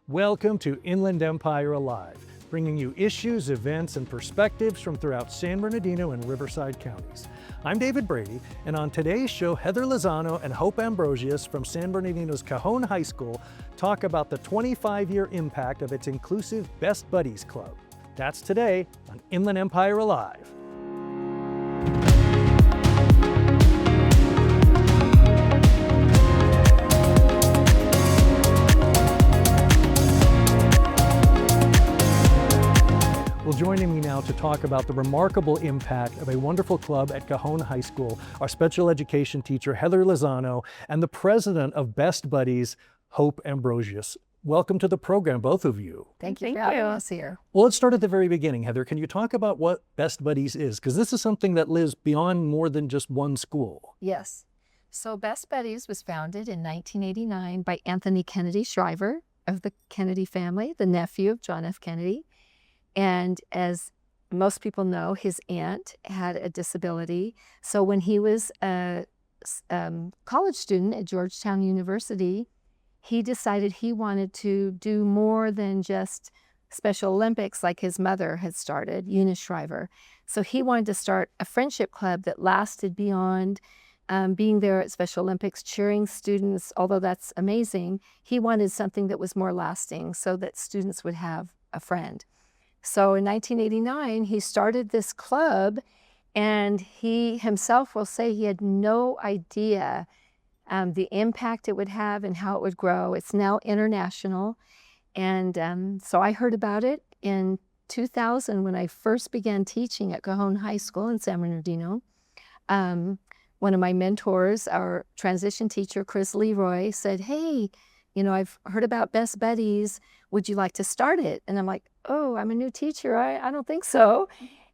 Welcome to Inland Empire Alive, bringing you issues, events, and perspectives from throughout San Bernardino and Riverside counties. I'm David Brady, and on today's show, Heather Lozano and Hope Ambrosius from San Bernardino's Cajon High School talk about the 25-year impact of its inclusive Best Buddies Club. That's today on Inland Empire Alive. Well, joining me now to talk about the remarkable impact of a wonderful club at Cajon High School, our special education teacher, Heather Lozano, and the president of Best Buddies, Hope Ambrosius. Welcome to the program, both of you. Thank you for having us here. Well, let's start at the very beginning. Heather, can you talk about what Best Buddies is? Because this is something that lives beyond more than just one school. Yes. So Best Buddies was founded in 1989 by Anthony Kennedy Shriver of the Kennedy family, the nephew of John F. Kennedy. And as most people know, his aunt had a disability. So when he was a college student at Georgetown University, he decided he wanted to do more than just Special Olympics like his mother had started, Eunice Shriver. So he wanted to start a friendship club that lasted beyond being there at Special Olympics, cheering students, although that's amazing. He wanted something that was more lasting so that students would have a friend. So in 1989, he started this club, and he himself will say he had no idea the impact it would have and how it would grow. It's now international. And so I heard about it in 2000 when I first began teaching at Cajon High School in San Bernardino. One of my mentors, our transition teacher, Chris Leroy, said, "Hey, you know, I've heard about Best Buddies. Would you like to start it?" And I'm like, "Oh, I'm a new teacher. I don't think so."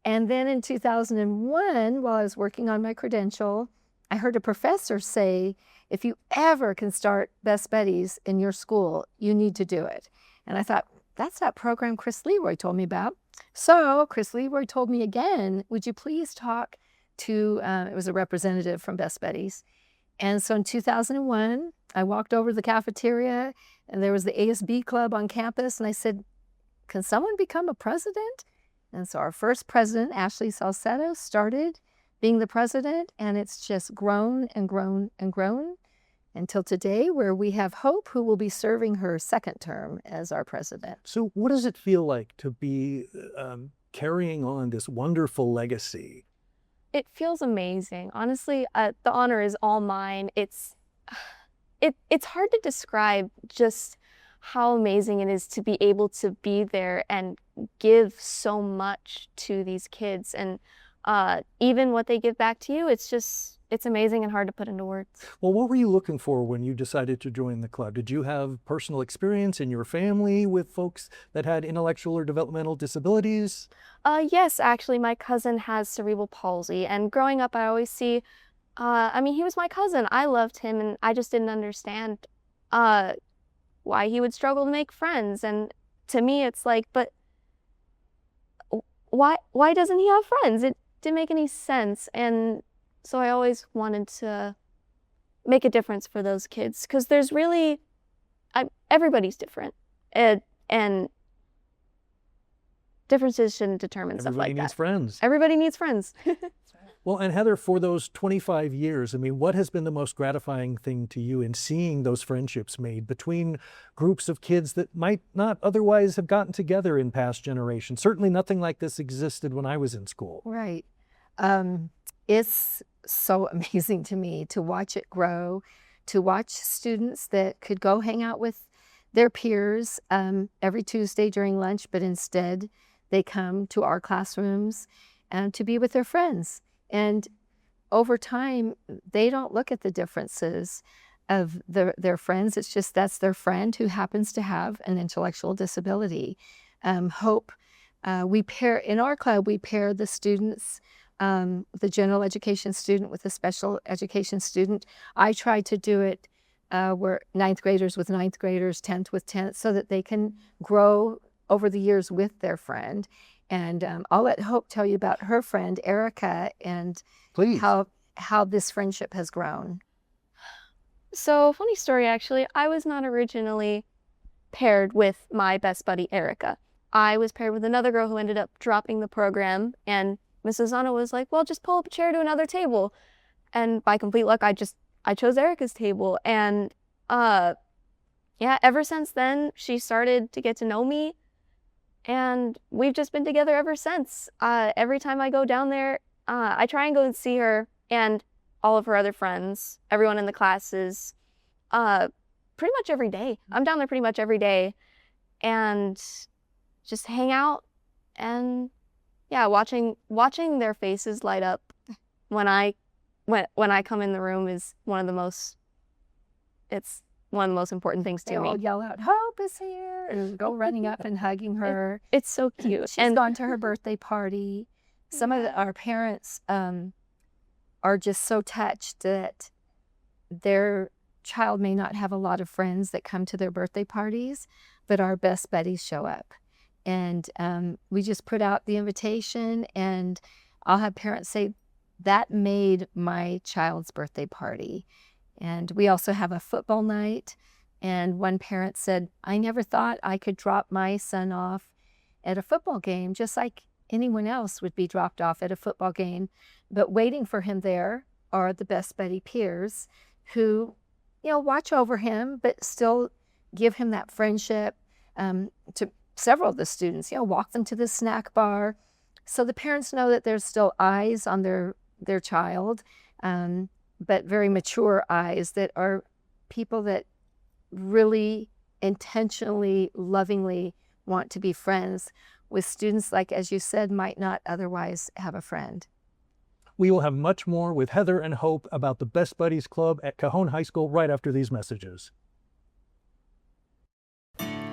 And then in 2001, while I was working on my credential, I heard a professor say, "If you ever can start Best Buddies in your school, you need to do it." And I thought, that's that program Chris Leroy told me about. So Chris Leroy told me again, "Would you please talk to," it was a representative from Best Buddies. And so in 2001, I walked over to the cafeteria, and there was the ASB club on campus, and I said, "Can someone become a president?" And so our first president, Ashley Salcedo, started being the president, and it's just grown and grown and grown until today, where we have Hope, who will be serving her second term as our president. So what does it feel like to be carrying on this wonderful legacy? It feels amazing. Honestly, the honor is all mine. It's hard to describe just how amazing it is to be able to be there and give so much to these kids. And even what they give back to you, it's amazing and hard to put into words. Well, what were you looking for when you decided to join the club? Did you have personal experience in your family with folks that had intellectual or developmental disabilities? Yes, actually, my cousin has cerebral palsy. And growing up, I always see, he was my cousin. I loved him, and I just didn't understand why he would struggle to make friends. And to me, it's like, but why doesn't he have friends? It didn't make any sense. And so I always wanted to make a difference for those kids, because there's really, everybody's different, and differences shouldn't determine stuff like that. Everybody needs friends. Everybody needs friends. Well, and Heather, for those 25 years, what has been the most gratifying thing to you in seeing those friendships made between groups of kids that might not otherwise have gotten together in past generations? Certainly nothing like this existed when I was in school. Right. It's so amazing to me to watch it grow, to watch students that could go hang out with their peers every Tuesday during lunch, but instead they come to our classrooms and to be with their friends. And over time, they don't look at the differences of their friends. It's just that's their friend who happens to have an intellectual disability. Hope, in our club, we pair the students, the general education student with a special education student. I try to do it where ninth graders with ninth graders, 10th with 10th, so that they can grow over the years with their friend. And I'll let Hope tell you about her friend, Erica, and Please. how this friendship has grown. So, funny story, actually. I was not originally paired with my best buddy, Erica. I was paired with another girl who ended up dropping the program, and Miss Lozano was like, well, just pull up a chair to another table. And by complete luck, I chose Erica's table. And yeah, ever since then, she started to get to know me, and we've just been together ever since. Every time I go down there, I try and go and see her and all of her other friends, everyone in the classes, pretty much every day. I'm down there pretty much every day, and just hang out, and yeah, watching their faces light up when I come in the room is one of the most important things to They me. all yell out, "Hope is here!" and go running up and hugging her. It's so cute. She's gone to her birthday party. Some of our parents are just so touched that their child may not have a lot of friends that come to their birthday parties, but our best buddies show up. And we just put out the invitation, and I'll have parents say, that made my child's birthday party. And we also have a football night. And one parent said, I never thought I could drop my son off at a football game, just like anyone else would be dropped off at a football game. But waiting for him there are the best buddy peers who, watch over him, but still give him that friendship. To several of the students, walk them to the snack bar. So the parents know that there's still eyes on their child, but very mature eyes that are people that really intentionally, lovingly want to be friends with students like, as you said, might not otherwise have a friend. We will have much more with Heather and Hope about the Best Buddies Club at Cajon High School right after these messages.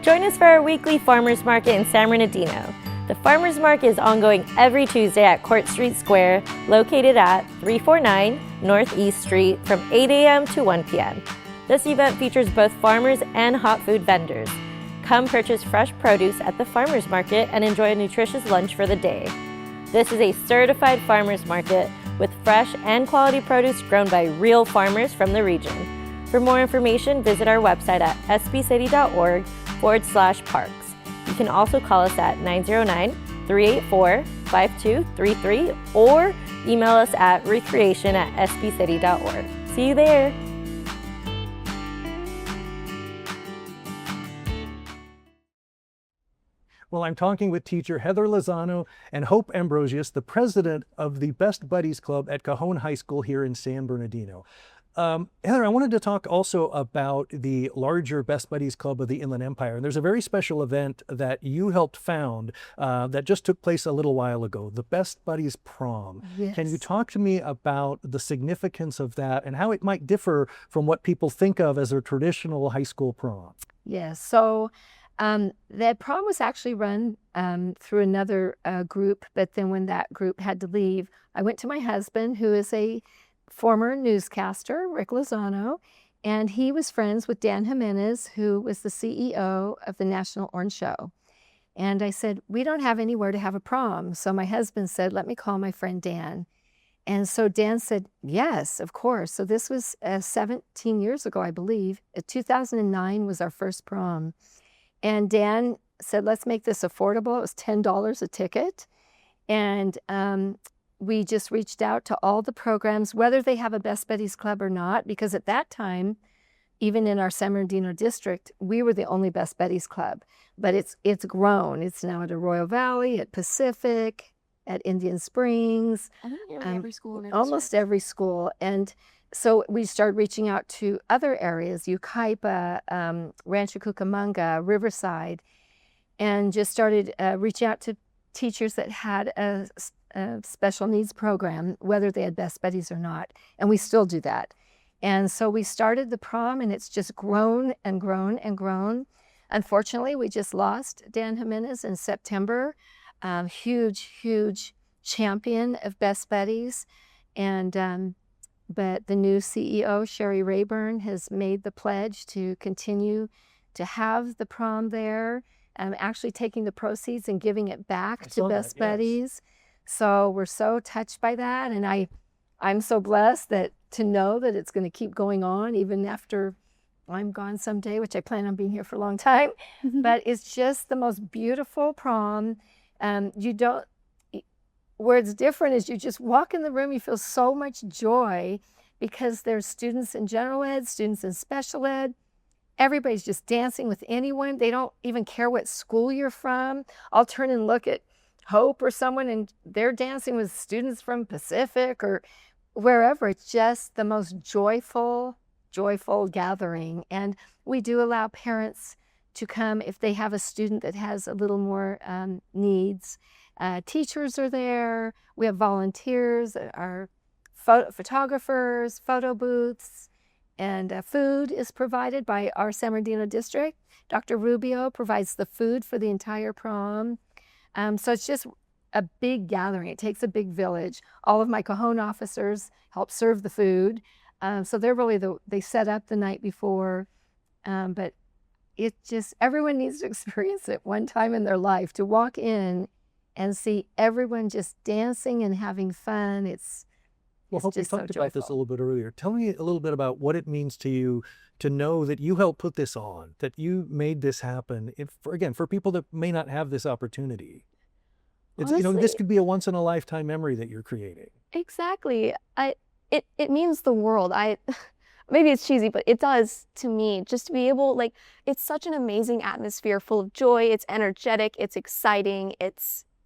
Join us for our weekly farmers market in San Bernardino. The farmers market is ongoing every Tuesday at Court Street Square, located at 349 Northeast Street from 8 a.m. to 1 p.m. This event features both farmers and hot food vendors. Come purchase fresh produce at the farmers market and enjoy a nutritious lunch for the day. This is a certified farmers market with fresh and quality produce grown by real farmers from the region. For more information, visit our website at sbcity.org/parks. You can also call us at 909-384-5233 or email us at recreation@sbcity.org. See you there! Well, I'm talking with teacher Heather Lozano and Hope Ambrosius, the president of the Best Buddies Club at Cajon High School here in San Bernardino. Heather, I wanted to talk also about the larger Best Buddies Club of the Inland Empire. And there's a very special event that you helped found that just took place a little while ago, the Best Buddies Prom. Yes. Can you talk to me about the significance of that and how it might differ from what people think of as a traditional high school prom? Yes. So that prom was actually run through another group, but then when that group had to leave, I went to my husband, who is a former newscaster, Rick Lozano, and he was friends with Dan Jimenez, who was the CEO of the National Orange Show. And I said, we don't have anywhere to have a prom. So my husband said, let me call my friend Dan. And so Dan said, yes, of course. So this was 17 years ago, I believe. 2009 was our first prom. And Dan said, let's make this affordable. It was $10 a ticket. And we just reached out to all the programs, whether they have a Best Buddies Club or not, because at that time, even in our San Bernardino district, we were the only Best Buddies Club. But it's grown. It's now at Arroyo Valley, at Pacific, at Indian Springs. I think nearly every school in Almost every school. And so we started reaching out to other areas, Yucaipa, Rancho Cucamonga, Riverside, and just started reaching out to teachers that had a special needs program, whether they had Best Buddies or not. And we still do that. And so we started the prom, and it's just grown and grown and grown. Unfortunately, we just lost Dan Jimenez in September. Huge champion of Best Buddies. And but the new CEO, Sherry Rayburn, has made the pledge to continue to have the prom there, actually taking the proceeds and giving it back to Best Buddies. So we're so touched by that, and I'm so blessed to know that it's going to keep going on even after I'm gone someday, which I plan on being here for a long time. But it's just the most beautiful prom. You don't, where it's different is you just walk in the room, you feel so much joy because there's students in general ed, students in special ed. Everybody's just dancing with anyone. They don't even care what school you're from. I'll turn and look at Hope or someone and they're dancing with students from Pacific or wherever. It's just the most joyful gathering. And we do allow parents to come if they have a student that has a little more needs. Teachers are there. We have volunteers, our photographers, photo booths, and food is provided by our San Bernardino district. Dr. Rubio provides the food for the entire prom. So it's just a big gathering. It takes a big village. All of my Cajon officers help serve the food. So they're really they set up the night before. But it just, everyone needs to experience it one time in their life, to walk in and see everyone just dancing and having fun. Well, Hope, you talked about this a little bit earlier. Tell me a little bit about what it means to you to know that you helped put this on, that you made this happen. For people that may not have this opportunity. Honestly, this could be a once in a lifetime memory that you're creating. Exactly. It means the world. Maybe it's cheesy, but it does to me, just to be able, it's such an amazing atmosphere full of joy. It's energetic, it's exciting,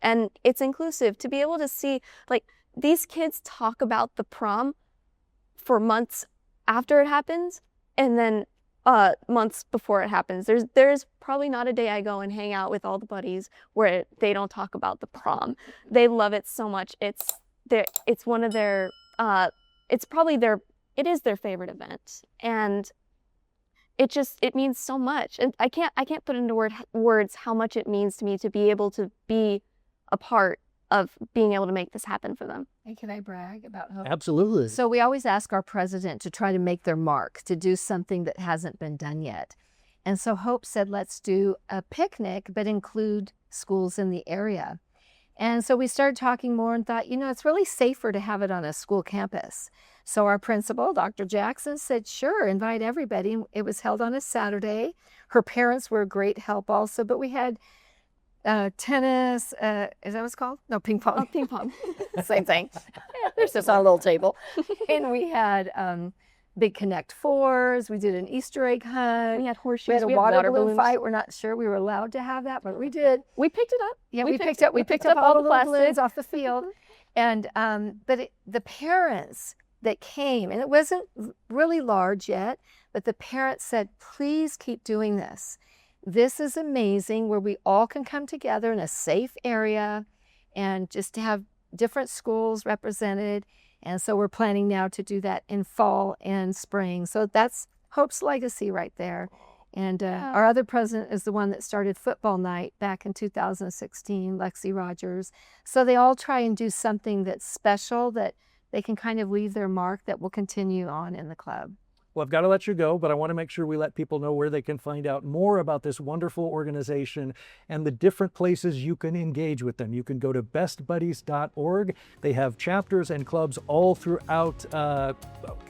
and it's inclusive. To be able to see, these kids talk about the prom for months after it happens, and then months before it happens. There's probably not a day I go and hang out with all the buddies where they don't talk about the prom. They love it so much. It's one of their, it is their favorite event, and it means so much. And I can't put into words how much it means to me to be able to be a part of being able to make this happen for them. And can I brag about Hope? Absolutely. So we always ask our president to try to make their mark, to do something that hasn't been done yet. And so Hope said, let's do a picnic, but include schools in the area. And so we started talking more and thought, it's really safer to have it on a school campus. So our principal, Dr. Jackson, said, sure, invite everybody. It was held on a Saturday. Her parents were a great help also, but we had tennis, is that what it's called? No, ping pong. Oh, ping pong. Same thing. There's just on a little table. And we had big Connect Fours. We did an Easter egg hunt. We had horseshoes. We had a water balloon fight. We're not sure we were allowed to have that, but we did. We picked it up. Yeah, we picked up all the little balloons off the field. And but the parents that came, and it wasn't really large yet, but the parents said, please keep doing this. This is amazing, where we all can come together in a safe area and just to have different schools represented. And so we're planning now to do that in fall and spring. So that's Hope's legacy right there. And our other president is the one that started football night back in 2016, Lexi Rogers. So they all try and do something that's special, that they can kind of leave their mark, that will continue on in the club. Well, I've got to let you go, but I want to make sure we let people know where they can find out more about this wonderful organization and the different places you can engage with them. You can go to bestbuddies.org. They have chapters and clubs all throughout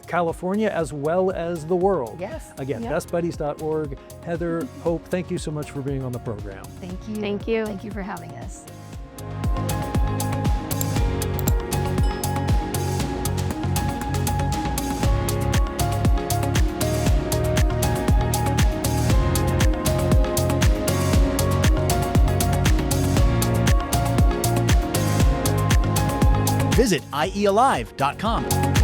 California as well as the world. Yes. Again, bestbuddies.org. Heather, Hope, thank you so much for being on the program. Thank you. Thank you. Thank you for having us. Visit iealive.com.